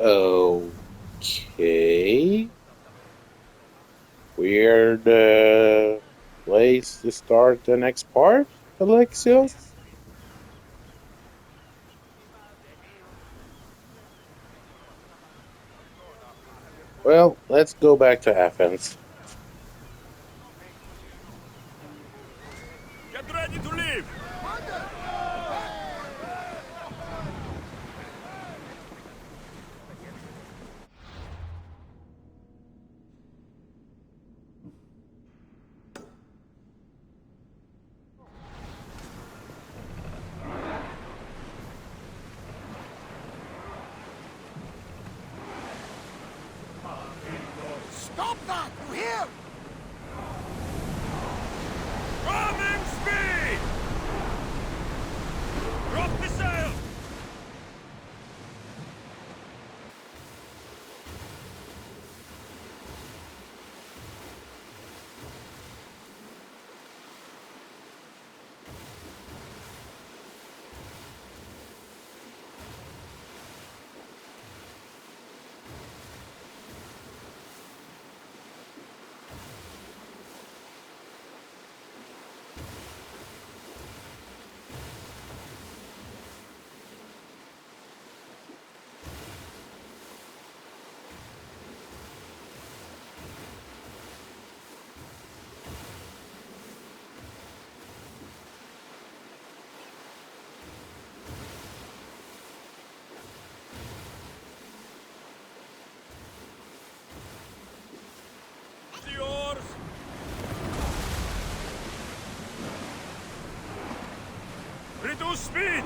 Okay. Weird place to start the next part, Alexios? Well, let's go back to Athens. Get ready to leave! Stop that! You hear? Coming speed! Drop the sail! It's yours! Reduce speed!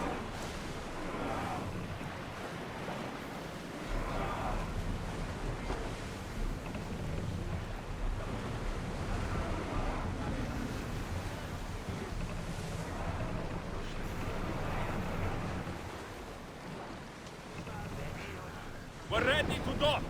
We're ready to dock!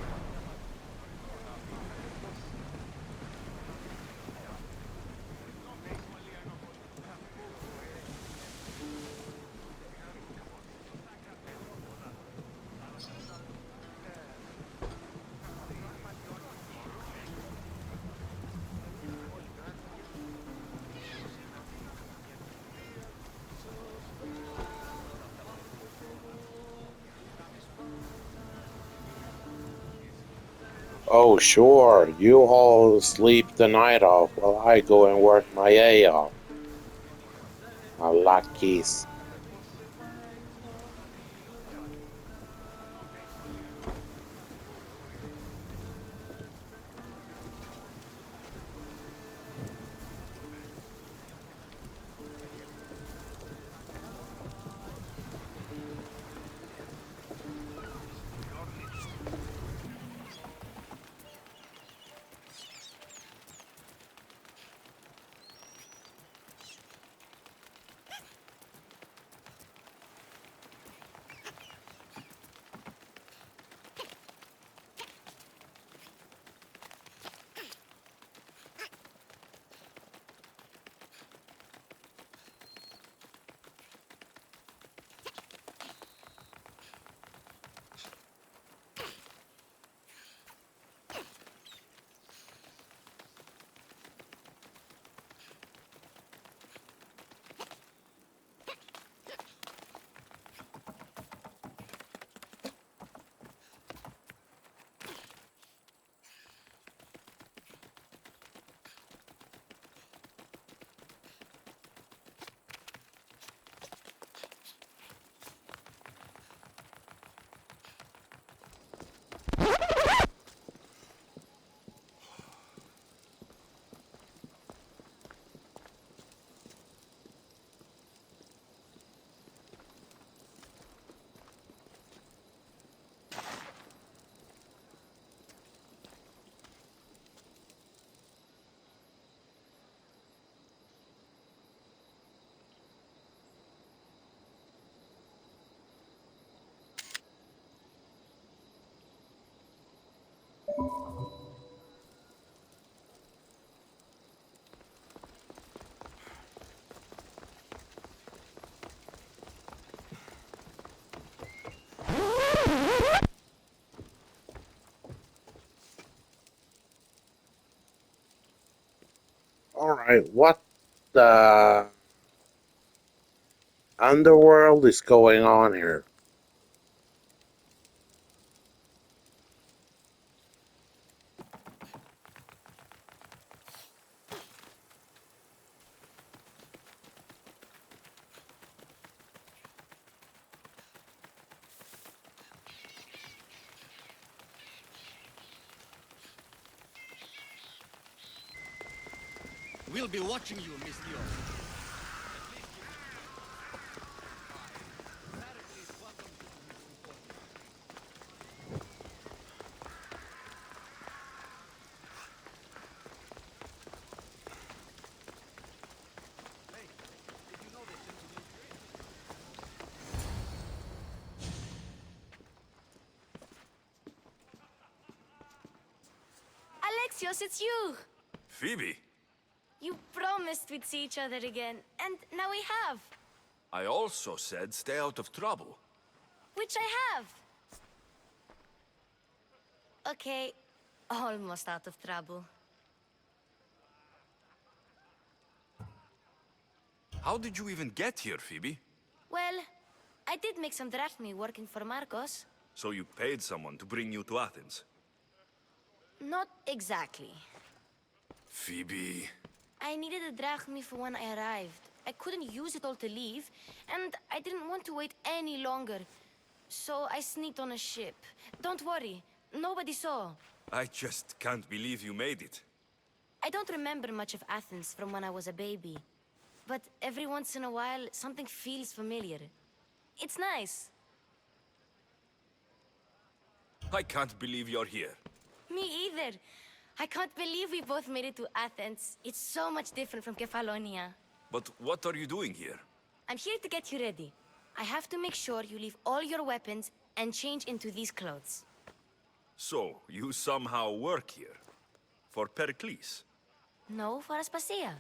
Oh, sure. You all sleep the night off while I go and work my A off. My luckies. Hey, what the underworld is going on here? We'll be watching you, Miss Leo. Alexios, it's you! Phoebe, You promised we'd see each other again, and now we have. I also said stay out of trouble. Which I have. Okay, almost out of trouble. How did you even get here, Phoebe? Well, I did make some drachmi working for Marcos. So you paid someone to bring you to Athens? Not exactly. Phoebe... I needed a drachmi for when I arrived. I couldn't use it all to leave, and I didn't want to wait any longer. So I sneaked on a ship. Don't worry, nobody saw. I just can't believe you made it. I don't remember much of Athens from when I was a baby. But every once in a while, something feels familiar. It's nice. I can't believe you're here. Me either. I can't believe we both made it to Athens. It's so much different from Kefalonia. But what are you doing here? I'm here to get you ready. I have to make sure you leave all your weapons and change into these clothes. So, you somehow work here? For Pericles? No, for Aspasia.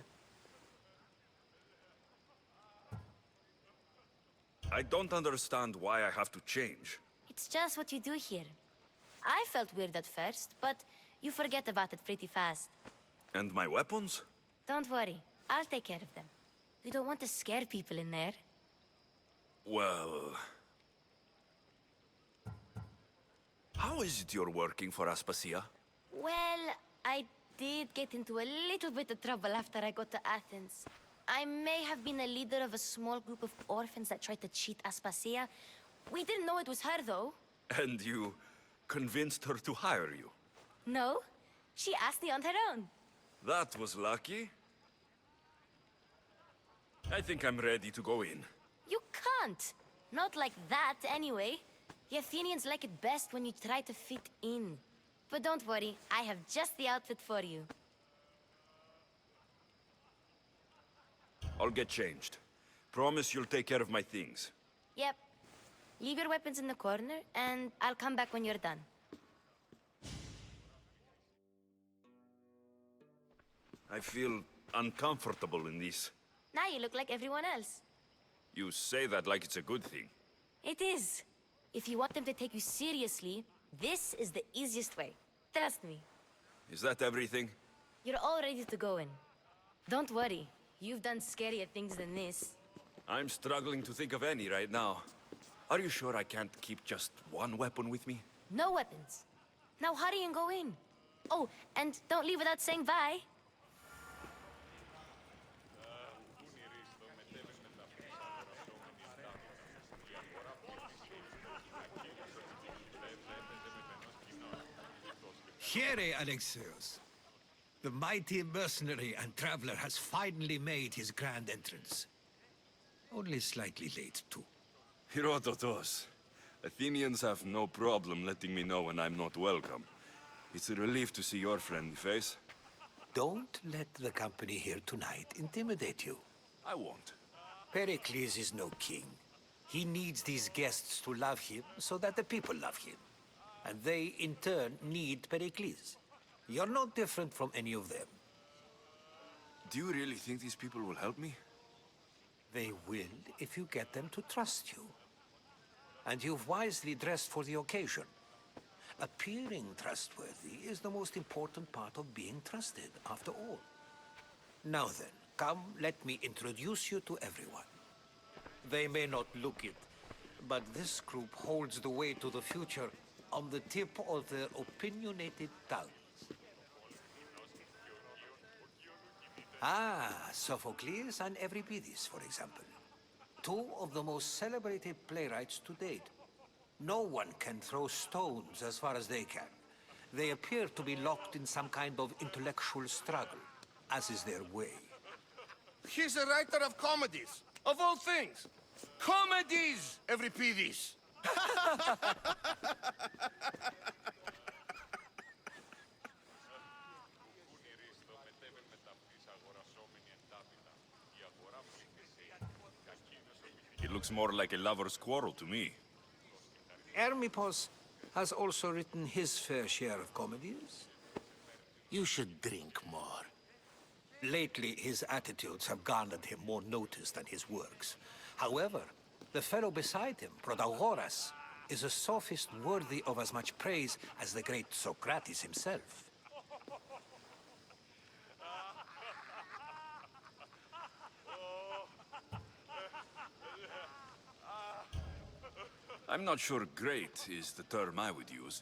I don't understand why I have to change. It's just what you do here. I felt weird at first, but you forget about it pretty fast. And my weapons? Don't worry, I'll take care of them. We don't want to scare people in there. Well... How is it you're working for Aspasia? Well, I did get into a little bit of trouble after I got to Athens. I may have been a leader of a small group of orphans that tried to cheat Aspasia. We didn't know it was her, though. And you convinced her to hire you? No, she asked me on her own. That was lucky. I think I'm ready to go in. You can't. Not like that, anyway. The Athenians like it best when you try to fit in. But don't worry, I have just the outfit for you. I'll get changed. Promise you'll take care of my things. Yep. Leave your weapons in the corner, and I'll come back when you're done. I feel uncomfortable in this. Now you look like everyone else. You say that like it's a good thing. It is. If you want them to take you seriously, this is the easiest way. Trust me. Is that everything? You're all ready to go in. Don't worry. You've done scarier things than this. I'm struggling to think of any right now. Are you sure I can't keep just one weapon with me? No weapons. Now hurry and go in. Oh, and don't leave without saying bye. Here, Alexios. The mighty mercenary and traveler has finally made his grand entrance. Only slightly late, too. Herodotos. Athenians have no problem letting me know when I'm not welcome. It's a relief to see your friendly face. Don't let the company here tonight intimidate you. I won't. Pericles is no king. He needs these guests to love him so that the people love him. And they, in turn, need Pericles. You're no different from any of them. Do you really think these people will help me? They will if you get them to trust you. And you've wisely dressed for the occasion. Appearing trustworthy is the most important part of being trusted, after all. Now then, come, let me introduce you to everyone. They may not look it, but this group holds the way to the future on the tip of their opinionated tongues. Ah, Sophocles and Euripides, for example. Two of the most celebrated playwrights to date. No one can throw stones as far as they can. They appear to be locked in some kind of intellectual struggle, as is their way. He's a writer of comedies, of all things. Comedies, Euripides. It looks more like a lover's quarrel to me. Hermippos has also written his fair share of comedies. You should drink more. Lately, his attitudes have garnered him more notice than his works. However, the fellow beside him, Protagoras, is a sophist worthy of as much praise as the great Socrates himself. I'm not sure great is the term I would use.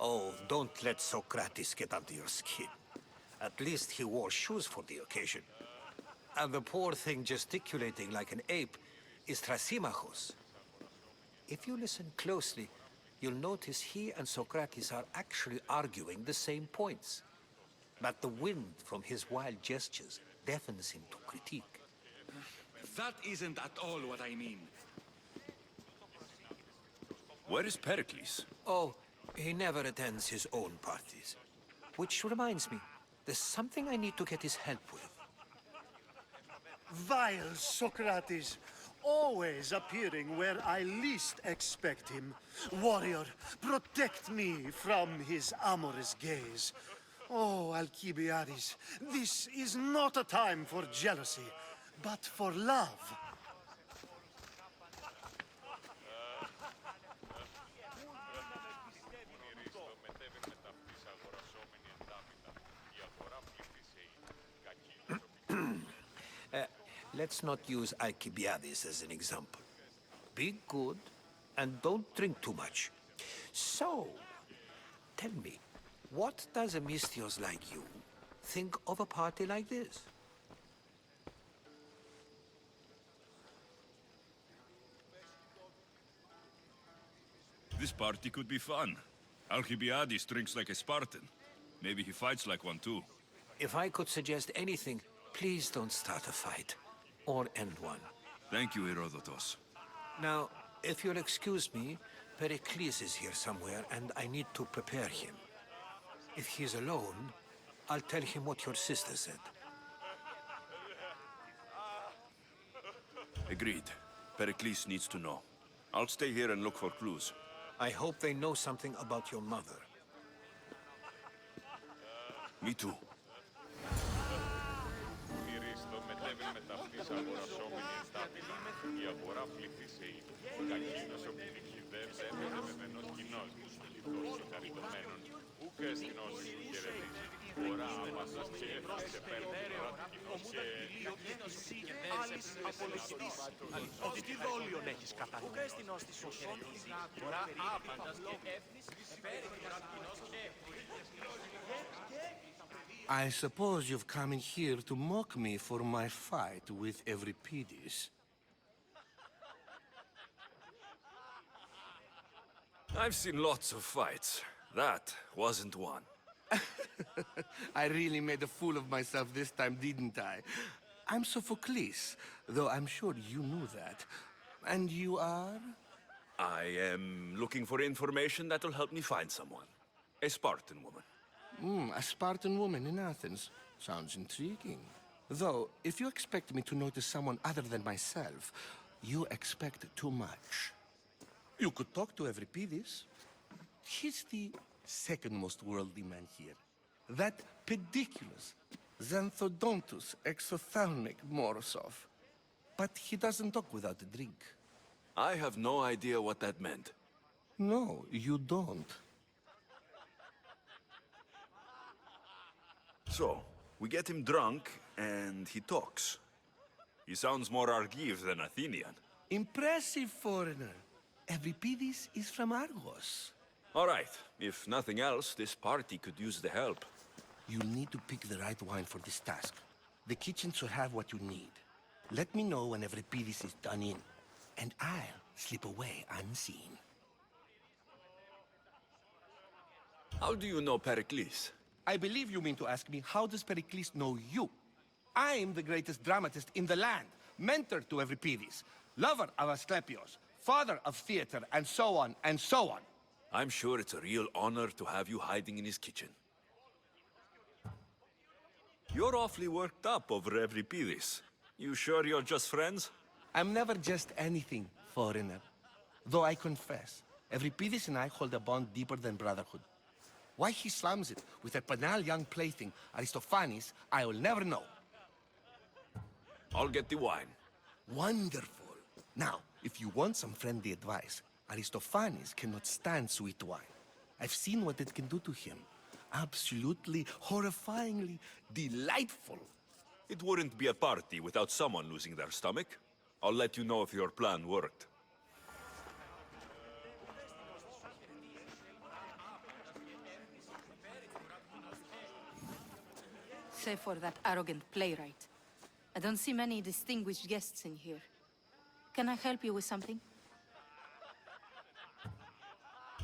Oh, don't let Socrates get under your skin. At least he wore shoes for the occasion. And the poor thing gesticulating like an ape is Thrasymachos. If you listen closely, you'll notice he and Socrates are actually arguing the same points. But the wind from his wild gestures deafens him to critique. That isn't at all what I mean. Where is Pericles? Oh, he never attends his own parties. Which reminds me, there's something I need to get his help with. Vile Socrates, always appearing where I least expect him. Warrior, protect me from his amorous gaze. Oh, Alkibiades, this is not a time for jealousy, but for love. Let's not use Alkibiades as an example. Be good, and don't drink too much. So, tell me, what does a Mystios like you think of a party like this? This party could be fun. Alkibiades drinks like a Spartan. Maybe he fights like one too. If I could suggest anything, please don't start a fight. Or end one. Thank you, Herodotus. Now, if you'll excuse me, Pericles is here somewhere, and I need to prepare him. If he's alone, I'll tell him what your sister said. Agreed. Pericles needs to know. I'll stay here and look for clues. I hope they know something about your mother. Me too. Η αγορά πληθύσεει. Κακίνος ο πληθυντεύς έφερε με ενός κοινός. Τόσο χαριτωμένων, ούκ εστινός χαιρετίζει. Φορά άμασος και έφτασε πέρνερα κοινός και... Άλλης απολογητής, ότι τι δόλιον έχεις κατανοήσει. Ούκ εστινός της σου χαιρετίζει. Φορά άπαντας και έφτασε πέρνερα κοινός και... I suppose you've come in here to mock me for my fight with Euripides. I've seen lots of fights. That wasn't one. I really made a fool of myself this time, didn't I? I'm Sophocles, though I'm sure you knew that. And you are? I am looking for information that will help me find someone. A Spartan woman. A Spartan woman in Athens. Sounds intriguing. Though, if you expect me to notice someone other than myself, you expect too much. You could talk to Euripides. He's the second most worldly man here. That pediculous, xanthodontus exophthalmic Morosov. But he doesn't talk without a drink. I have no idea what that meant. No, you don't. So, we get him drunk, And he talks. He sounds more Argive than Athenian. Impressive, foreigner. Euripides is from Argos. All right, if nothing else, this party could use the help. You'll need to pick the right wine for this task. The kitchen should have what you need. Let me know when Euripides is done in, and I'll slip away unseen. How do you know Pericles? I believe you mean to ask me, how does Pericles know you? I'm the greatest dramatist in the land, mentor to Euripides, lover of Asclepios, father of theater, and so on, and so on. I'm sure it's a real honor to have you hiding in his kitchen. You're awfully worked up over Euripides. You sure you're just friends? I'm never just anything, foreigner. Though I confess, Euripides and I hold a bond deeper than brotherhood. Why he slams it with a banal young plaything, Aristophanes, I will never know. I'll get the wine. Wonderful. Now, if you want some friendly advice, Aristophanes cannot stand sweet wine. I've seen what it can do to him. Absolutely, horrifyingly delightful. It wouldn't be a party without someone losing their stomach. I'll let you know if your plan worked. Save for that arrogant playwright. I don't see many distinguished guests in here. Can I help you with something?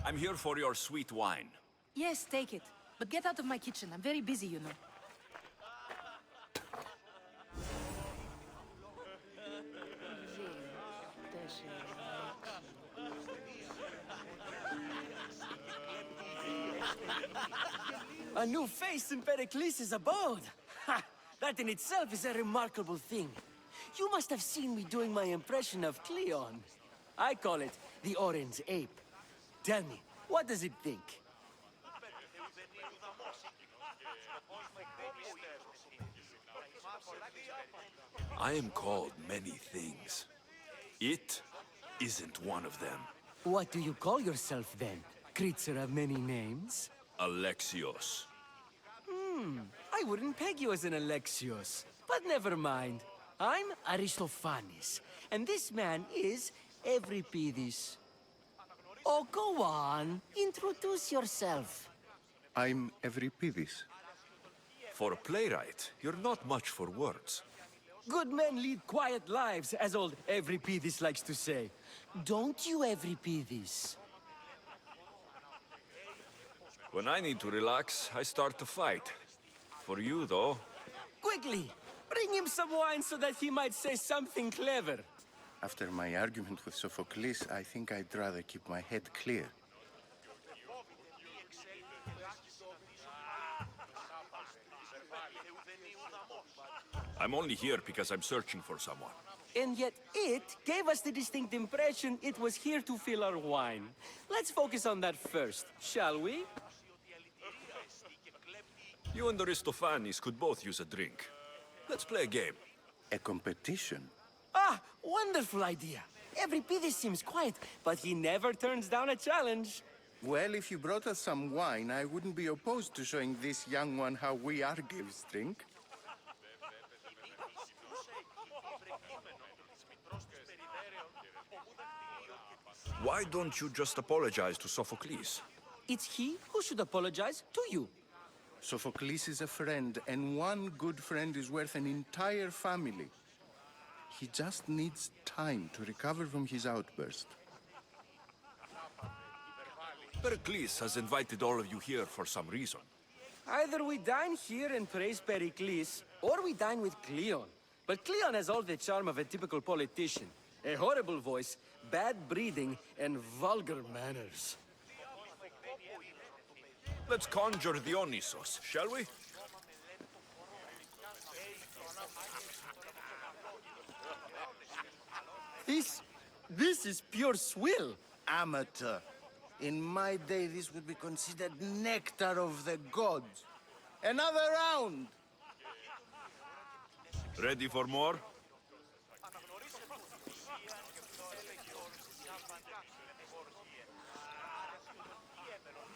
I'm here for your sweet wine. Yes, take it. But get out of my kitchen. I'm very busy, you know. A new face in Pericles' abode! Ha! That in itself is a remarkable thing. You must have seen me doing my impression of Cleon. I call it the Orange Ape. Tell me, what does it think? I am called many things. It isn't one of them. What do you call yourself then? Creature of many names? Alexios. I wouldn't peg you as an Alexios. But never mind. I'm Aristophanes, and this man is Euripides. Oh, go on. Introduce yourself. I'm Euripides. For a playwright, you're not much for words. Good men lead quiet lives, as old Euripides likes to say. Don't you, Euripides? When I need to relax, I start to fight. For you, though, Quickly, bring him some wine so that he might say something clever. After my argument with Sophocles, I think I'd rather keep my head clear. I'm only here because I'm searching for someone. And yet it gave us the distinct impression it was here to fill our wine. Let's focus on that first, shall we? You and Aristophanes could both use a drink. Let's play a game. A competition? Ah, wonderful idea. Euripides seems quiet, but he never turns down a challenge. Well, if you brought us some wine, I wouldn't be opposed to showing this young one how we Argives drink. Why don't you just apologize to Sophocles? It's he who should apologize to you. Sophocles is a friend, and one good friend is worth an entire family. He just needs time to recover from his outburst. Pericles has invited all of you here for some reason. Either we dine here and praise Pericles, or we dine with Cleon. But Cleon has all the charm of a typical politician. A horrible voice, bad breeding, and vulgar manners. Let's conjure Dionysos, shall we? This is pure swill. Amateur. In my day, this would be considered nectar of the gods. Another round! Ready for more?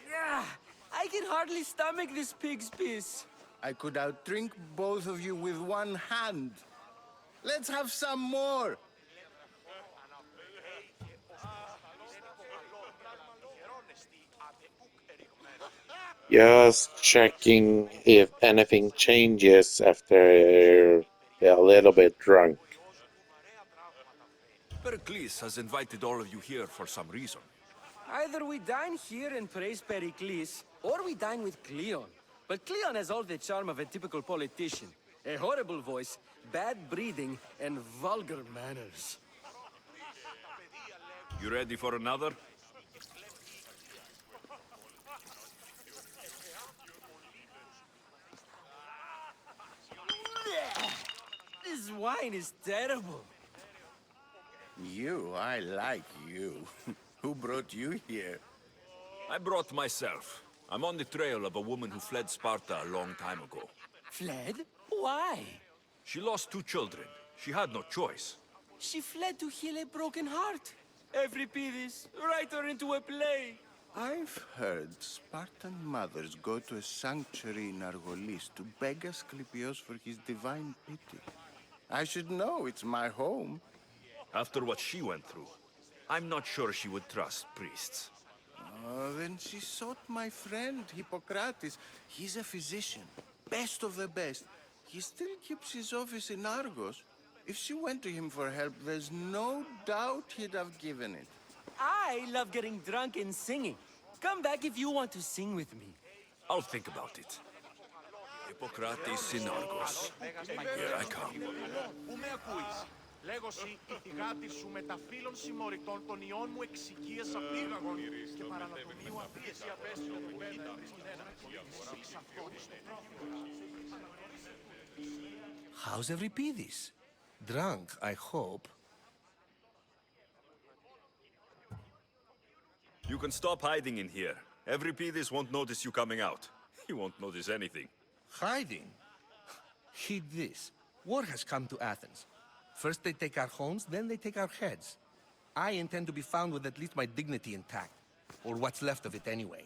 Yeah, I can hardly stomach this pig's piss. I could outdrink both of you with one hand. Let's have some more. Just checking if anything changes after they're a little bit drunk. Pericles has invited all of you here for some reason. Either we dine here and praise Pericles, or we dine with Cleon. But Cleon has all the charm of a typical politician. A horrible voice, bad breeding, and vulgar manners. You ready for another? This wine is terrible. You, I like you. Who brought you here? I brought myself. I'm on the trail of a woman who fled Sparta a long time ago. Fled? Why? She lost 2 children. She had no choice. She fled to heal a broken heart. Euripides, write her into a play. I've heard Spartan mothers go to a sanctuary in Argolis to beg Asclepios for his divine pity. I should know, it's my home. After what she went through, I'm not sure she would trust priests. Then she sought my friend, Hippocrates. He's a physician, best of the best. He still keeps his office in Argos. If she went to him for help, there's no doubt he'd have given it. I love getting drunk and singing. Come back if you want to sing with me. I'll think about it. Hippocrates in Argos. Here I come. Πού με ακούεις? Λέγωση, η θυγάτη σου με τα φύλων συμμοριτών των ιών μου εξοικίασα πήγαγον και παρανατομίου απίεση απέσιο How's Euripides? Drunk, I hope. You can stop hiding in here. Euripides won't notice you coming out. He won't notice anything. Hiding? Heed this. War has come to Athens. First they take our homes, then they take our heads. I intend to be found with at least my dignity intact. Or what's left of it anyway.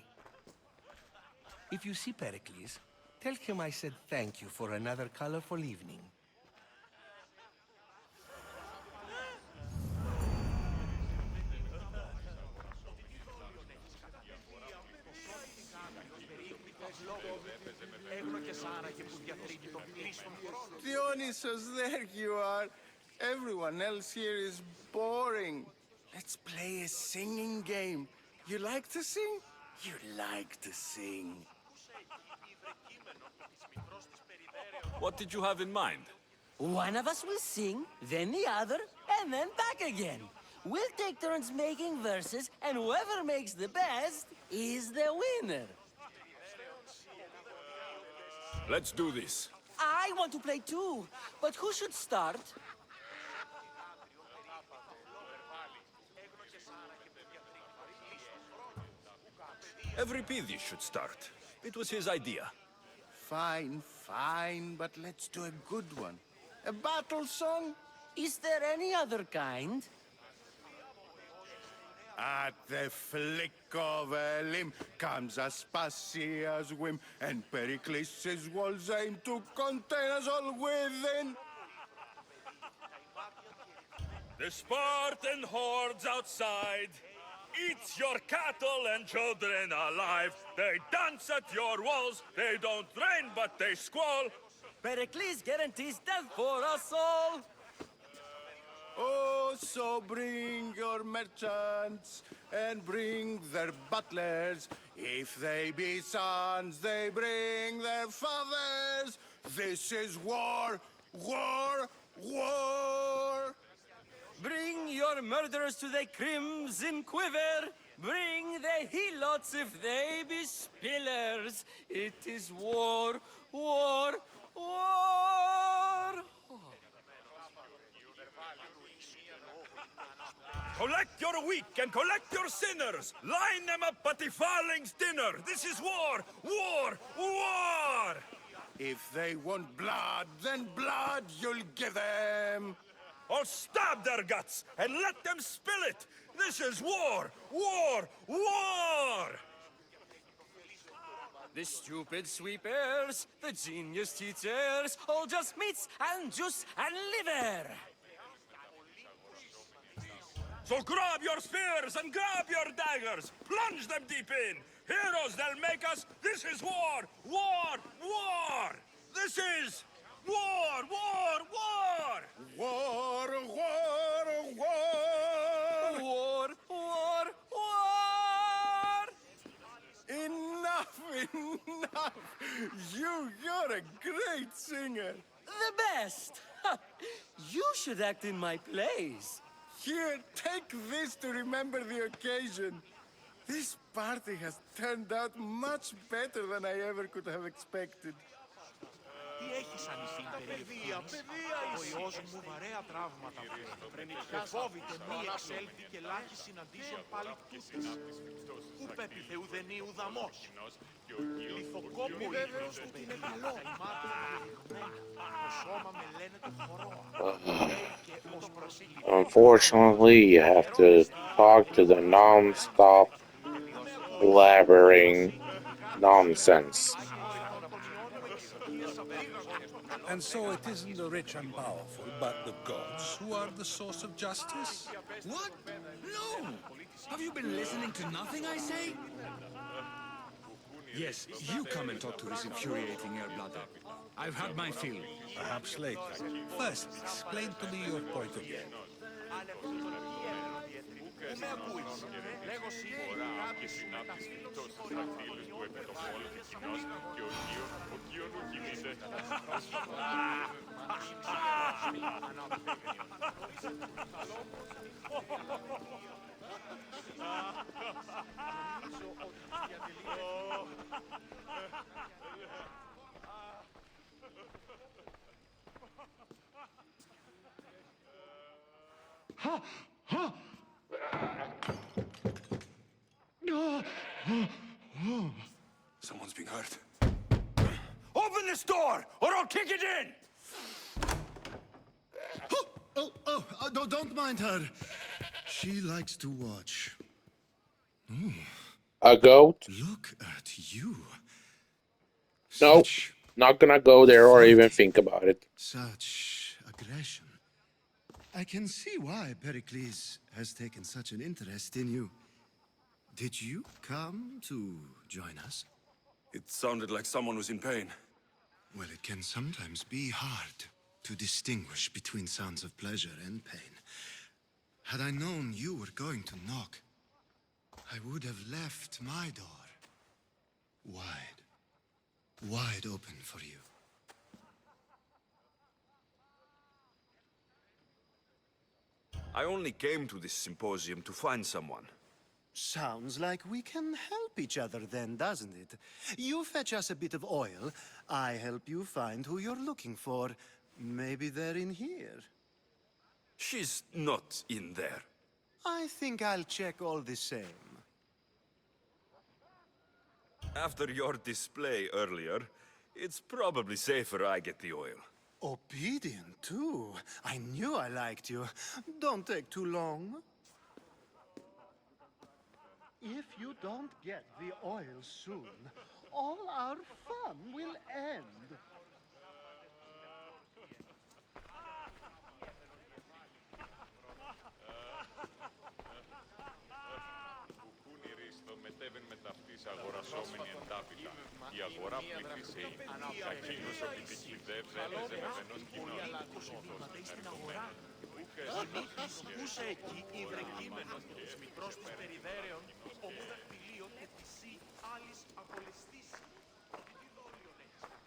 If you see Pericles, tell him I said thank you for another colorful evening. Dionysus, there you are. Everyone else here is boring. Let's play a singing game. You like to sing? You like to sing. What did you have in mind? One of us will sing, then the other, and then back again. We'll take turns making verses, and whoever makes the best is the winner. Let's do this. I want to play too, but who should start? Euripides should start. It was his idea. Fine, fine, but let's do a good one. A battle song? Is there any other kind? At the flick of a limb comes Aspasia's whim, and Pericles' walls aim to contain us all within. The Spartan hordes outside eats your cattle and children alive. They dance at your walls. They don't rain, but they squall. Pericles guarantees death for us all. Oh, so bring your merchants and bring their butlers. If they be sons, they bring their fathers. This is war, war, war. Bring your murderers to the crimson quiver. Bring the helots if they be spillers. It is war, war, war. Collect your weak and collect your sinners. Line them up at the Farling's dinner. This is war, war, war. If they want blood, then blood you'll give them. I'll stab their guts and let them spill it. This is war, war, war. The stupid sweepers, the genius teachers, all just meats and juice and liver! So grab your spears and grab your daggers! Plunge them deep in! Heroes they'll make us! This is war! War! War! This is war! War! War! War, war, war! War, war, war! Enough, enough! You're a great singer! The best! You should act in my plays. Here, take this to remember the occasion. This party has turned out much better than I ever could have expected. Τι έχεις ανησύχει, παιδεία, ο ιός μου βαρέα τραύματα. Και φόβηται μη εξέλθει και λάχι συναντήσεων πάλι κτούτες. Ου πέπιθε ουδενή ουδαμός. Λιθοκόπο ήλιος του είναι καλό. Το σώμα με λένε το χορόα. Και ως προσήλυτη. Unfortunately, you have to talk to the non-stop blabbering nonsense. And so it isn't the rich and powerful, but the gods who are the source of justice? What? No! Have you been listening to nothing I say? Yes, you come and talk to this infuriating airbladder. I've had my fill. Perhaps later. First, explain to me your point of view. Πού με ακούεις? Λέγω φορά και συνάπτεις τόσους δακτύλους που επί το πόλο του κοινός και ο κύον μου κινείται. Someone's being hurt. Open this door, or I'll kick it in! Don't mind her. She likes to watch. A goat? Look at you. Nope. Not gonna go there or even think about it. Such aggression. I can see why Pericles has taken such an interest in you. Did you come to join us? It sounded like someone was in pain. Well, it can sometimes be hard to distinguish between sounds of pleasure and pain. Had I known you were going to knock, I would have left my door wide open for you. I only came to this symposium to find someone. Sounds like we can help each other then, doesn't it? You fetch us a bit of oil, I help you find who you're looking for. Maybe they're in here. She's not in there. I think I'll check all the same. After your display earlier, it's probably safer I get the oil. Obedient, too. I knew I liked you. Don't take too long. If you don't get the oil soon, all our fun will end. μετέβεν με ταυτής αγορασόμενη εντάπητα. Η αγορά πληθυσέει. Κακίνος ότι την κλειδεύσε έπαιζε με φαινός κοινός. Ούσε εκεί ιδρεκείμενο τους μικρός της περιδέρεων, ομού δακτυλίων και της σύ άλλης απολεστήσει. Τι δόλιον έχεις κατά.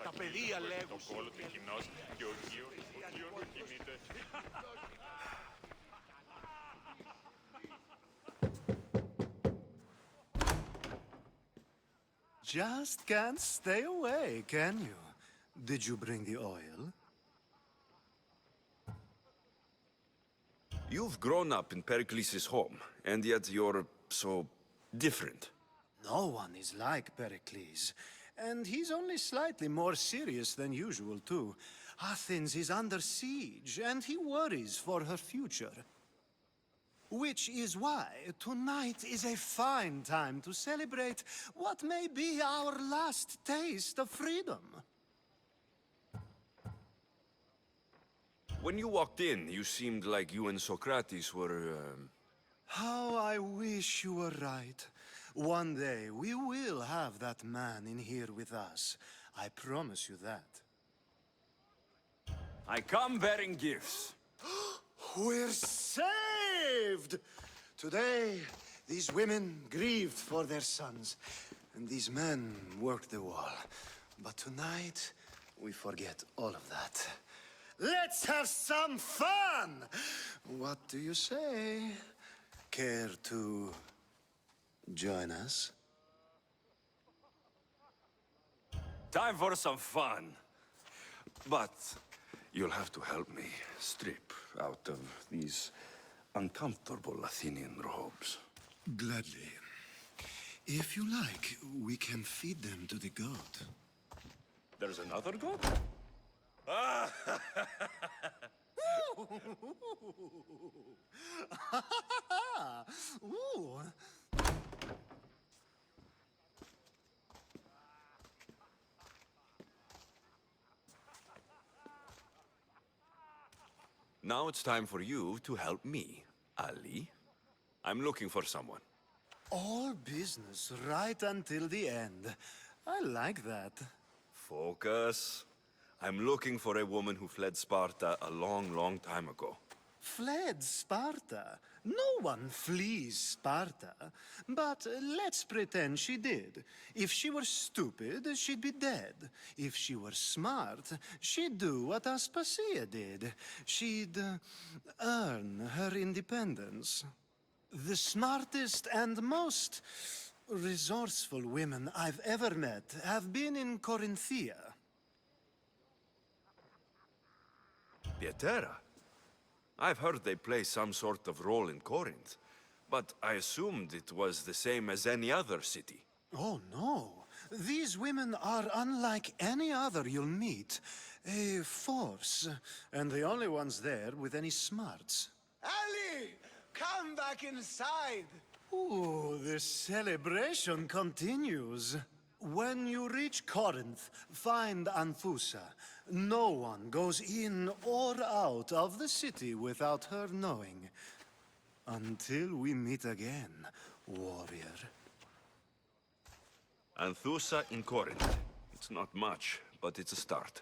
Τα παιδεία λέγουν. Το κόλο του κοινός και ο γύρος κινείται. Just can't stay away, can you? Did you bring the oil? You've grown up in Pericles' home, and yet you're so different. No one is like Pericles. And he's only slightly more serious than usual, too. Athens is under siege, and he worries for her future. Which is why tonight is a fine time to celebrate what may be our last taste of freedom. When you walked in, you seemed like you and Socrates were, How I wish you were right. One day we will have that man in here with us. I promise you that. I come bearing gifts. We're saved! Today, these women grieved for their sons, and these men worked the wall. But tonight, we forget all of that. Let's have some fun! What do you say? Care to join us? Time for some fun. But you'll have to help me strip out of these uncomfortable Athenian robes. Gladly. If you like, we can feed them to the god. There's another god? Ooh. Now it's time for you to help me, Ali. I'm looking for someone. All business right until the end. I like that. Focus. I'm looking for a woman who fled Sparta a long, long time ago. Fled Sparta? No one flees Sparta. But let's pretend she did. If she were stupid, she'd be dead. If she were smart, she'd do what Aspasia did. She'd earn her independence. The smartest and most resourceful women I've ever met have been in Corinthia. Pietera? I've heard they play some sort of role in Corinth, but I assumed it was the same as any other city. Oh, no. These women are unlike any other you'll meet. A force, and the only ones there with any smarts. Ali, come back inside. Ooh, the celebration continues. When you reach Corinth, find Anthusa. No one goes in or out of the city without her knowing. Until we meet again, warrior. Anthusa in Corinth. It's not much, but it's a start.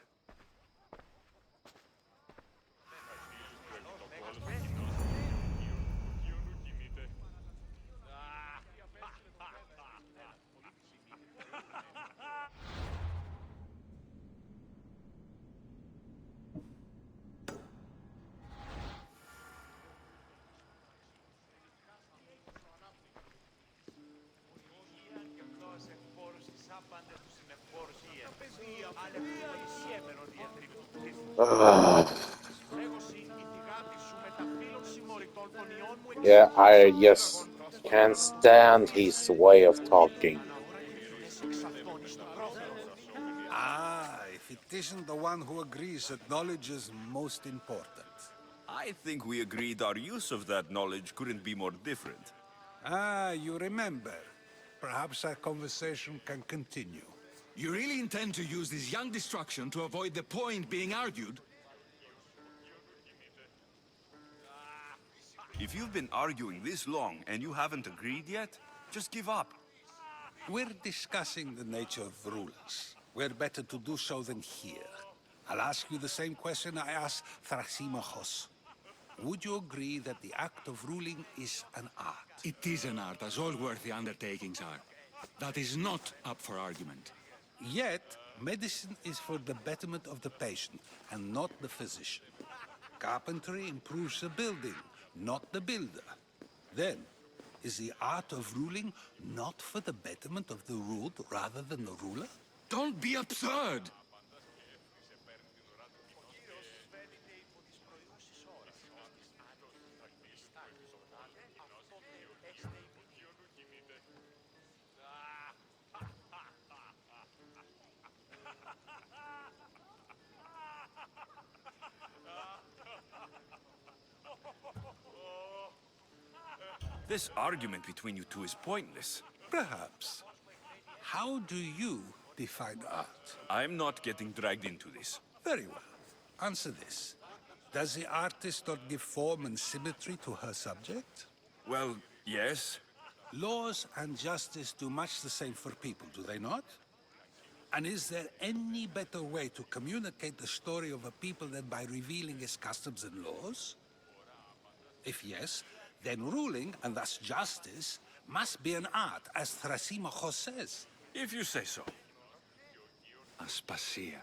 Yeah, I just can't stand his way of talking. Ah, if it isn't the one who agrees that knowledge is most important. I think we agreed our use of that knowledge couldn't be more different. Ah, you remember. Perhaps our conversation can continue. You really intend to use this young destruction to avoid the point being argued? If you've been arguing this long and you haven't agreed yet, just give up. We're discussing the nature of rulers. Where better to do so than here? I'll ask you the same question I asked Thrasymachos. Would you agree that the act of ruling is an art? It is an art, as all worthy undertakings are. That is not up for argument. Yet, medicine is for the betterment of the patient, and not the physician. Carpentry improves the building, not the builder. Then, is the art of ruling not for the betterment of the ruled rather than the ruler? Don't be absurd! This argument between you two is pointless. Perhaps. How do you define art? I'm not getting dragged into this. Very well. Answer this. Does the artist not give form and symmetry to her subject? Well, yes. Laws and justice do much the same for people, do they not? And is there any better way to communicate the story of a people than by revealing its customs and laws? If yes, then ruling, and thus justice, must be an art, as Thrasymachos says. If you say so. Aspasia.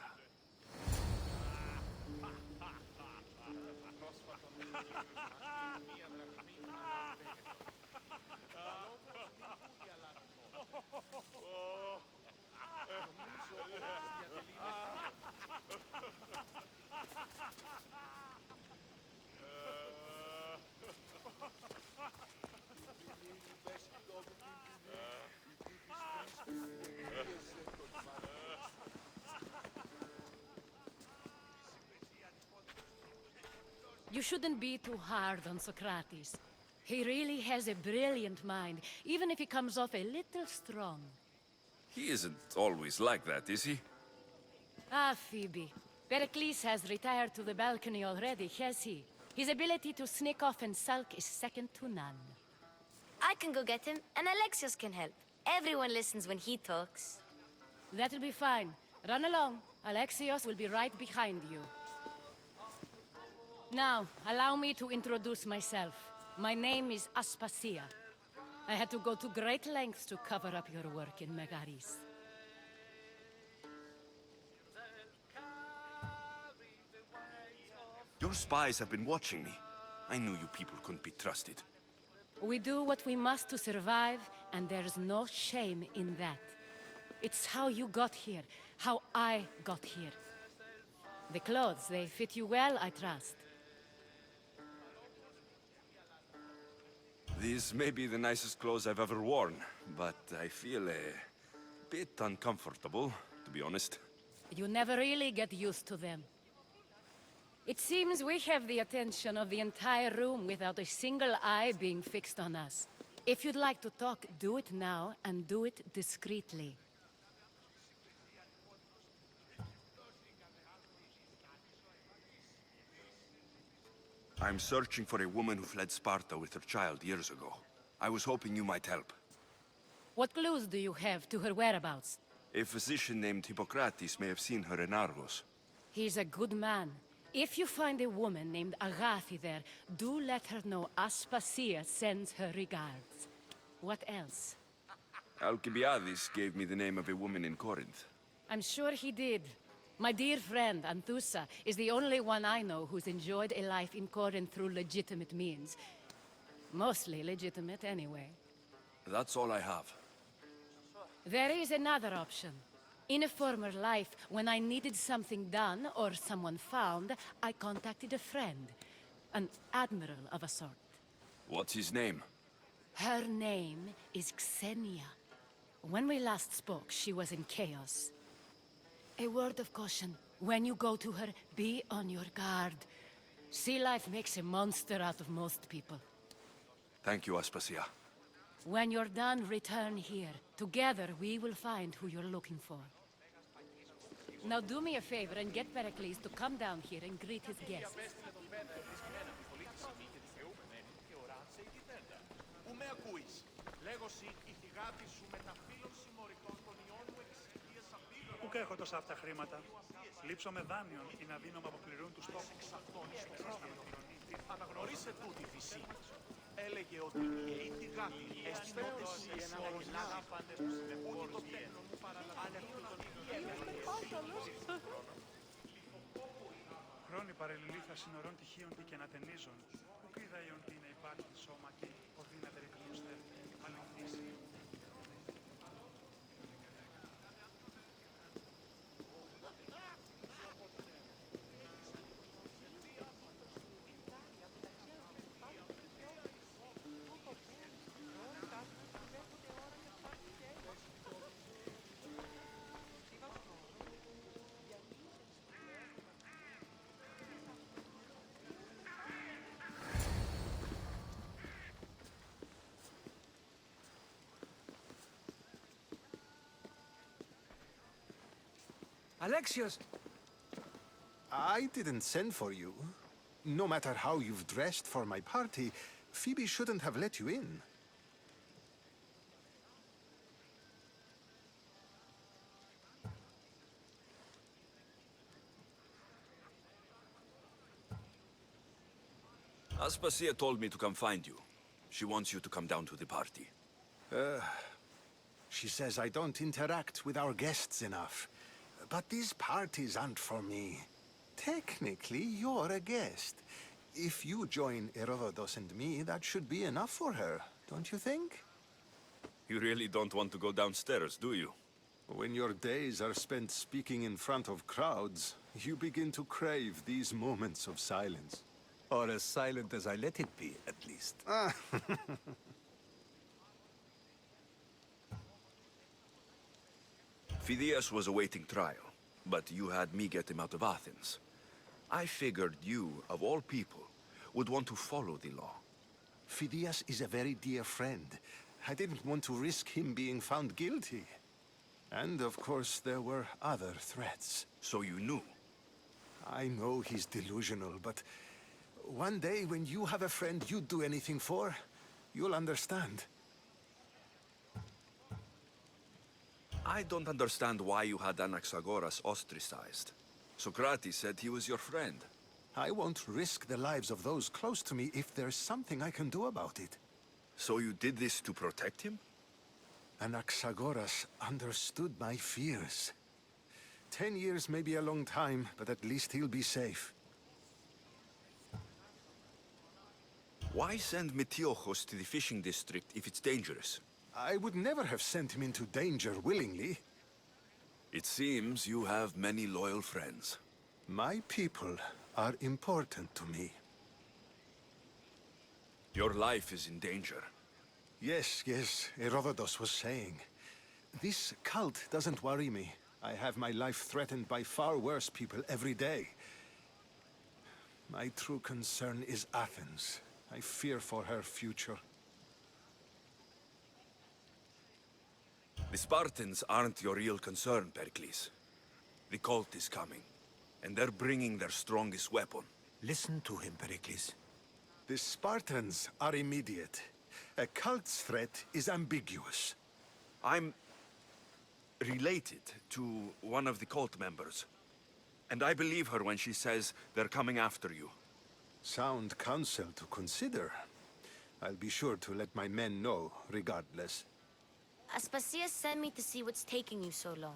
You shouldn't be too hard on Socrates. He really has a brilliant mind, even if he comes off a little strong. He isn't always like that, is he? Ah, Phoebe. Pericles has retired to the balcony already, has he? His ability to sneak off and sulk is second to none. I can go get him, and Alexios can help. Everyone listens when he talks. That'll be fine. Run along. Alexios will be right behind you. Now, allow me to introduce myself. My name is Aspasia. I had to go to great lengths to cover up your work in Megaris. Your spies have been watching me. I knew you people couldn't be trusted. We do what we must to survive, and there's no shame in that. It's how you got here, how I got here. The clothes, they fit you well, I trust. These may be the nicest clothes I've ever worn, but I feel a bit uncomfortable, to be honest. You never really get used to them. It seems we have the attention of the entire room without a single eye being fixed on us. If you'd like to talk, do it now, and do it discreetly. I'm searching for a woman who fled Sparta with her child years ago. I was hoping you might help. What clues do you have to her whereabouts? A physician named Hippocrates may have seen her in Argos. He's a good man. If you find a woman named Agathi there, do let her know Aspasia sends her regards. What else? Alkibiades gave me the name of a woman in Corinth. I'm sure he did. My dear friend, Anthusa, is the only one I know who's enjoyed a life in Corinth through legitimate means. Mostly legitimate, anyway. That's all I have. There is another option. In a former life, when I needed something done or someone found, I contacted a friend. An admiral of a sort. What's his name? Her name is Xenia. When we last spoke, she was in chaos. A word of caution. When you go to her, be on your guard. Sea life makes a monster out of most people. Thank you, Aspasia. When you're done, return here. Together, we will find who you're looking for. Now do me a favor and get Pericles to come down here and greet his guests. Πού με ακούεις? Λέγωσι η θυγάτη σου με τα φίλων συμμορικών των ιών μου εξηγίας απειλών. Πού έχω τόσα αυτά χρήματα. Λείψω με δάνειον ή να δίνω με αποπληρούν τους στόχους. Αναγνωρίσε τούτη φυσή. Έλεγε ότι και η θυγάτη έστεινονται σε ένα γελάδι με πούτι το τένο μου παραλαμβάνουν Χρόνοι παρελιλήθα συνορών τυχείων τι και να ταινίζουν. Πού κρίδα ιοντή να υπάρχει σώμα και οδύνα περίπλοκος θέλει. Αληθίσει. Alexios! I didn't send for you. No matter how you've dressed for my party, Phoebe shouldn't have let you in. Aspasia told me to come find you. She wants you to come down to the party. She says I don't interact with our guests enough. But these parties aren't for me. Technically, you're a guest. If you join Herodotus and me, that should be enough for her, don't you think? You really don't want to go downstairs, do you? When your days are spent speaking in front of crowds, you begin to crave these moments of silence. Or as silent as I let it be, at least. Phidias was awaiting trial, but you had me get him out of Athens. I figured you, of all people, would want to follow the law. Phidias is a very dear friend. I didn't want to risk him being found guilty. And of course, there were other threats. So you knew? I know he's delusional, but one day when you have a friend you'd do anything for, you'll understand. I don't understand why you had Anaxagoras ostracized. Socrates said he was your friend. I won't risk the lives of those close to me if there's something I can do about it. So you did this to protect him? Anaxagoras understood my fears. 10 years may be a long time, but at least he'll be safe. Why send Metiochos to the fishing district if it's dangerous? I would never have sent him into danger willingly. It seems you have many loyal friends. My people are important to me. Your life is in danger. Yes, Herodotus was saying. This cult doesn't worry me. I have my life threatened by far worse people every day. My true concern is Athens. I fear for her future. The Spartans aren't your real concern, Pericles. The cult is coming, and they're bringing their strongest weapon. Listen to him, Pericles. The Spartans are immediate. A cult's threat is ambiguous. I'm related to one of the cult members, and I believe her when she says they're coming after you. Sound counsel to consider. I'll be sure to let my men know, regardless. Aspasia sent me to see what's taking you so long.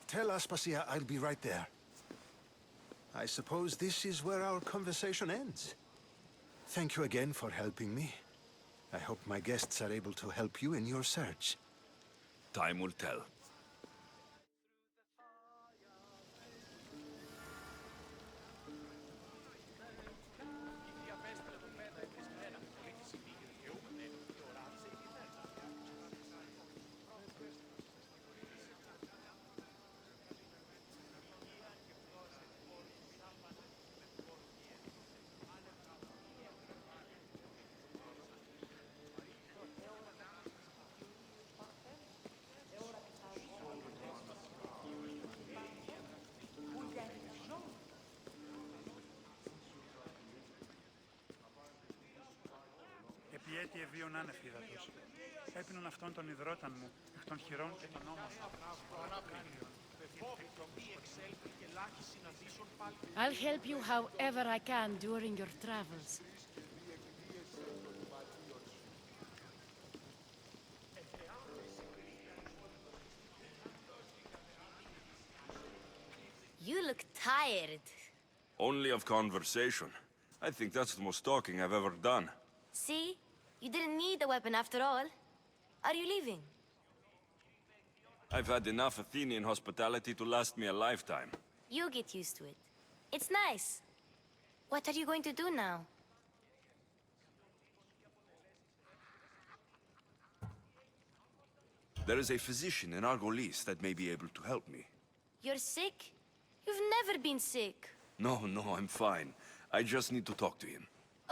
Tell Aspasia I'll be right there. I suppose this is where our conversation ends. Thank you again for helping me. I hope my guests are able to help you in your search. Time will tell. Επιέτη ευίων άνευ ύδατος. Έπινον αυτόν τον υδρόταν μου, εκ των χειρών και των ώμων. I'll help you however I can during your travels. You look tired. Only of conversation. I think that's the most talking I've ever done. See? You didn't need a weapon after all. Are you leaving? I've had enough Athenian hospitality to last me a lifetime. You get used to it. It's nice. What are you going to do now? There is a physician in Argolis that may be able to help me. You're sick? You've never been sick. No, I'm fine. I just need to talk to him.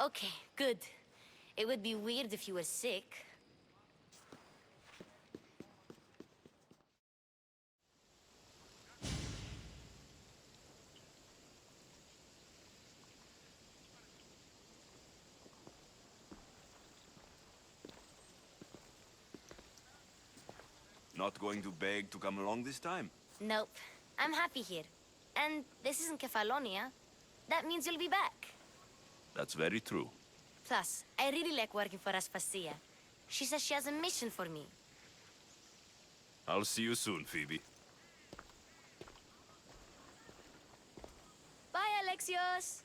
Okay, good. It would be weird if you were sick. Not going to beg to come along this time? Nope. I'm happy here. And this isn't Kefalonia. That means you'll be back. That's very true. Plus, I really like working for Aspasia. She says she has a mission for me. I'll see you soon, Phoebe. Bye, Alexios!